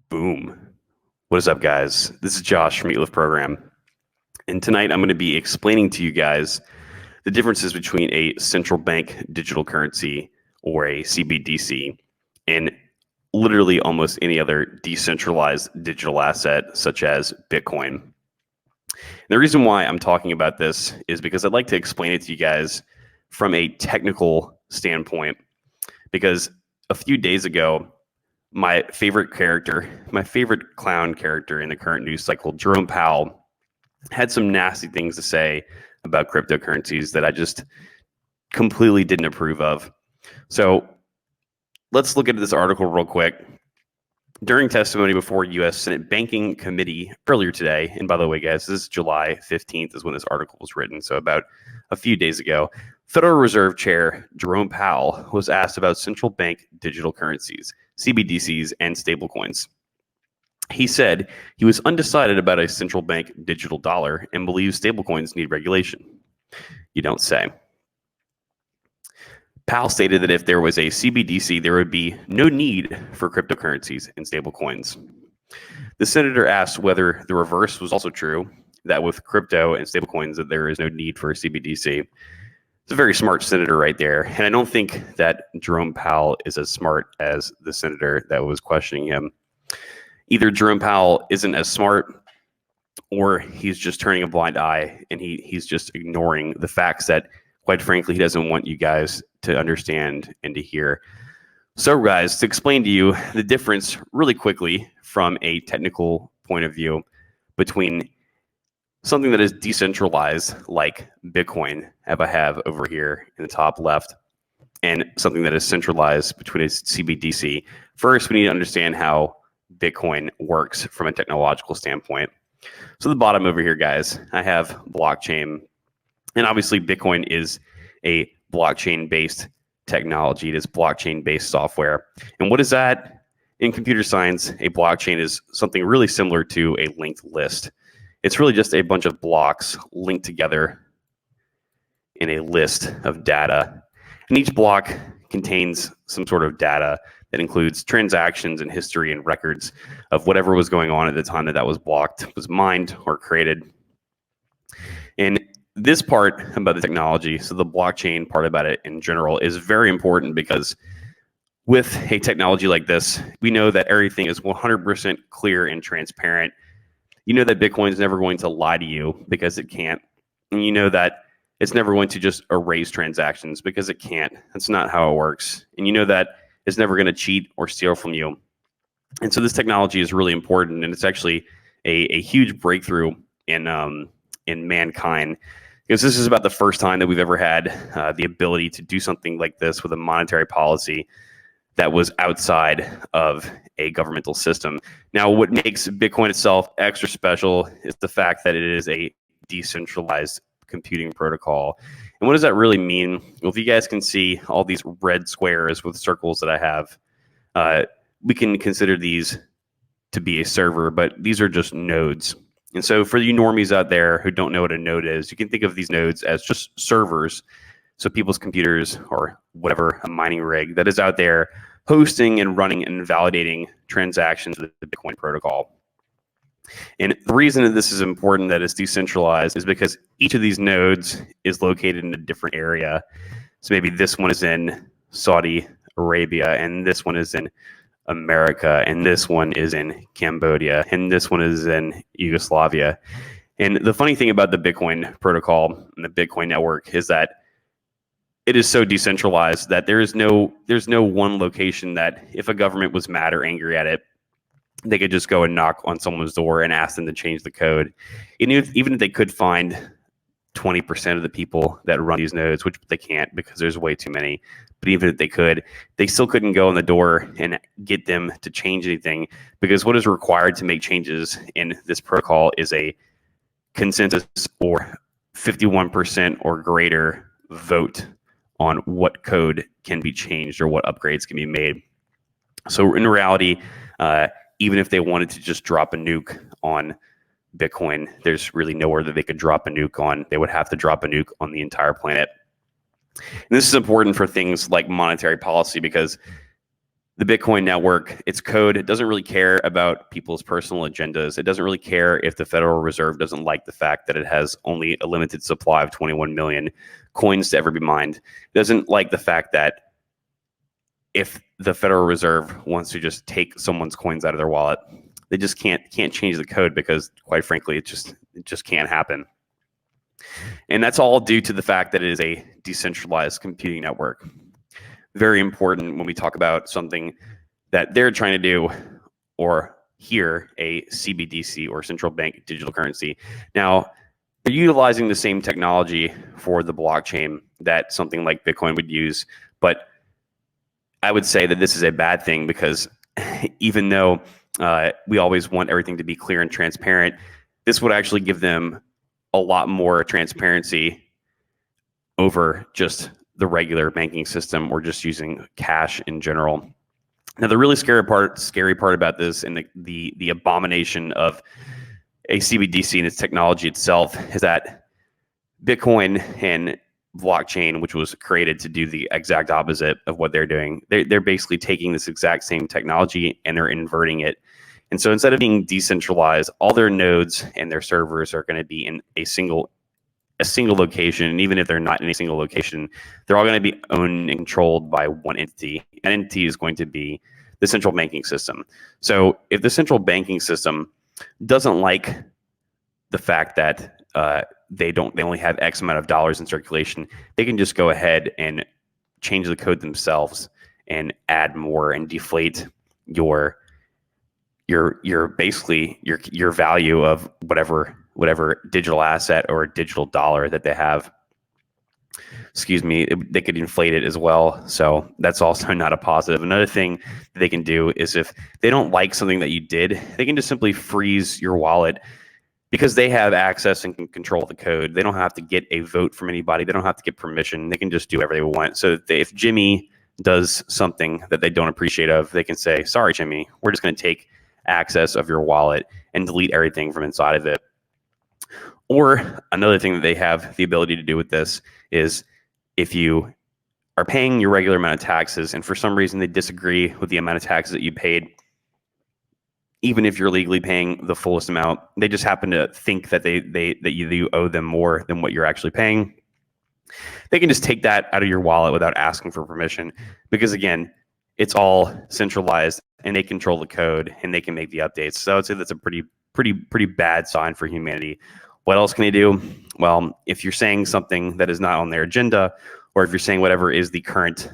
Boom. What is up, guys? This is Josh from Eatlift Program. And tonight I'm going to be explaining to you guys the differences between a central bank digital currency or a CBDC and literally almost any other decentralized digital asset such as Bitcoin. And the reason why I'm talking about this is because I'd like to explain it to you guys from a technical standpoint, because a few days ago, my favorite clown character in the current news cycle, Jerome Powell, had some nasty things to say about cryptocurrencies that I just completely didn't approve of. So let's look at this article real quick. During testimony before U.S. Senate Banking Committee earlier today, and by the way, guys, this is July 15th is when this article was written, so about a few days ago, Federal Reserve Chair Jerome Powell was asked about central bank digital currencies, CBDCs, and stablecoins. He said he was undecided about a central bank digital dollar and believes stablecoins need regulation. You don't say. Powell stated that if there was a CBDC, there would be no need for cryptocurrencies and stablecoins. The senator asked whether the reverse was also true, that with crypto and stablecoins that there is no need for a CBDC. It's a very smart senator right there. And I don't think that Jerome Powell is as smart as the senator that was questioning him. Either Jerome Powell isn't as smart, or he's just turning a blind eye and he's just ignoring the facts that, quite frankly, he doesn't want you guys to understand and to hear. So, guys, to explain to you the difference really quickly from a technical point of view between something that is decentralized like Bitcoin, as I have over here in the top left, and something that is centralized between a CBDC. First, we need to understand how Bitcoin works from a technological standpoint. So the bottom over here, guys, I have blockchain. And obviously, Bitcoin is a blockchain-based technology. It is blockchain-based software. And what is that? In computer science, a blockchain is something really similar to a linked list. It's really just a bunch of blocks linked together in a list of data. And each block contains some sort of data that includes transactions and history and records of whatever was going on at the time that was blocked, was mined or created. And this part about the technology, so the blockchain part about it in general, is very important because with a technology like this, we know that everything is 100% clear and transparent. You know that Bitcoin is never going to lie to you because it can't. And you know that it's never going to just erase transactions because it can't. That's not how it works. And you know that it's never going to cheat or steal from you. And so this technology is really important, and it's actually a huge breakthrough in mankind, because this is about the first time that we've ever had the ability to do something like this with a monetary policy that was outside of a governmental system. Now, what makes Bitcoin itself extra special is the fact that it is a decentralized computing protocol. And what does that really mean? Well, if you guys can see all these red squares with circles that I have, we can consider these to be a server, but these are just nodes. And so for you normies out there who don't know what a node is, you can think of these nodes as just servers. So people's computers or whatever, a mining rig that is out there hosting and running and validating transactions with the Bitcoin protocol. And the reason that this is important, that it's decentralized, is because each of these nodes is located in a different area. So maybe this one is in Saudi Arabia, and this one is in America, and this one is in Cambodia, and this one is in Yugoslavia. And the funny thing about the Bitcoin protocol and the Bitcoin network is that it is so decentralized that there's no one location that if a government was mad or angry at it, they could just go and knock on someone's door and ask them to change the code. And even if they could find 20% of the people that run these nodes, which they can't because there's way too many, but even if they could, they still couldn't go on the door and get them to change anything, because what is required to make changes in this protocol is a consensus or 51% or greater vote on what code can be changed or what upgrades can be made. So in reality, even if they wanted to just drop a nuke on Bitcoin, there's really nowhere that they could drop a nuke on. They would have to drop a nuke on the entire planet. And this is important for things like monetary policy, because the Bitcoin network, its code, it doesn't really care about people's personal agendas. It doesn't really care if the Federal Reserve doesn't like the fact that it has only a limited supply of 21 million coins to ever be mined. It doesn't like the fact that if the Federal Reserve wants to just take someone's coins out of their wallet, they just can't change the code because, quite frankly, it just can't happen. And that's all due to the fact that it is a decentralized computing network. Very important when we talk about something that they're trying to do, or here, a CBDC or central bank digital currency. Now, they're utilizing the same technology for the blockchain that something like Bitcoin would use, but I would say that this is a bad thing because even though we always want everything to be clear and transparent, this would actually give them a lot more transparency over just the regular banking system or just using cash in general. Now, the really scary part about this and the abomination of a CBDC and its technology itself is that Bitcoin and blockchain, which was created to do the exact opposite of what they're doing, they're basically taking this exact same technology and they're inverting it. And so instead of being decentralized, all their nodes and their servers are going to be in a single location. And even if they're not in a single location, they're all going to be owned and controlled by one entity. An entity is going to be the central banking system. So if the central banking system doesn't like the fact that they only have X amount of dollars in circulation, they can just go ahead and change the code themselves and add more and deflate your basically your value of whatever digital asset or digital dollar that they have. Excuse me, they could inflate it as well. So that's also not a positive. Another thing that they can do is if they don't like something that you did, they can just simply freeze your wallet because they have access and can control the code. They don't have to get a vote from anybody. They don't have to get permission. They can just do whatever they want. So if Jimmy does something that they don't appreciate of, they can say, sorry, Jimmy, we're just going to take access of your wallet and delete everything from inside of it. Or another thing that they have the ability to do with this is if you are paying your regular amount of taxes and for some reason they disagree with the amount of taxes that you paid, even if you're legally paying the fullest amount, they just happen to think that you owe them more than what you're actually paying, they can just take that out of your wallet without asking for permission because, again, it's all centralized and they control the code and they can make the updates. So I would say that's a pretty bad sign for humanity. What else can they do? Well, if you're saying something that is not on their agenda, or if you're saying whatever is the current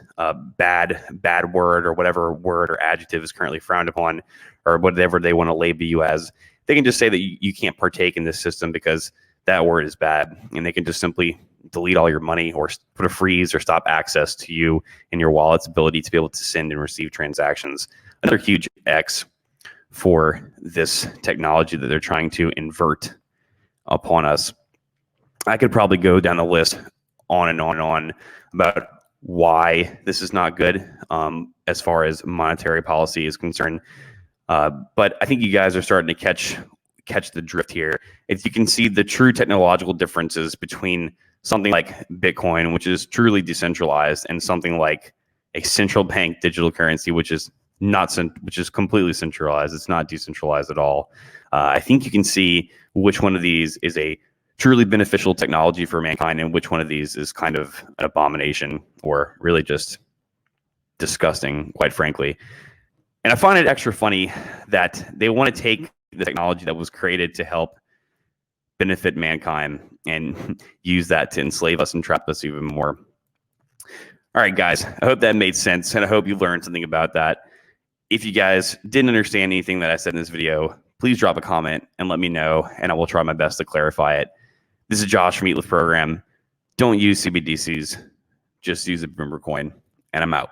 bad word or whatever word or adjective is currently frowned upon, or whatever they want to label you as, they can just say that you can't partake in this system because that word is bad, and they can just simply delete all your money or put a freeze or stop access to you and your wallet's ability to be able to send and receive transactions. Another huge X for this technology that they're trying to invert upon us. I could probably go down the list on and on and on about why this is not good as far as monetary policy is concerned. But I think you guys are starting to catch the drift here. If you can see the true technological differences between something like Bitcoin, which is truly decentralized, and something like a central bank digital currency, which is completely centralized. It's not decentralized at all. I think you can see which one of these is a truly beneficial technology for mankind and which one of these is kind of an abomination or really just disgusting, quite frankly. And I find it extra funny that they want to take the technology that was created to help benefit mankind and use that to enslave us and trap us even more. All right, guys, I hope that made sense, and I hope you learned something about that. If you guys didn't understand anything that I said in this video, please drop a comment and let me know, and I will try my best to clarify it. This is Josh from Eat Lift Program. Don't use CBDCs, just use a Boomer coin, and I'm out.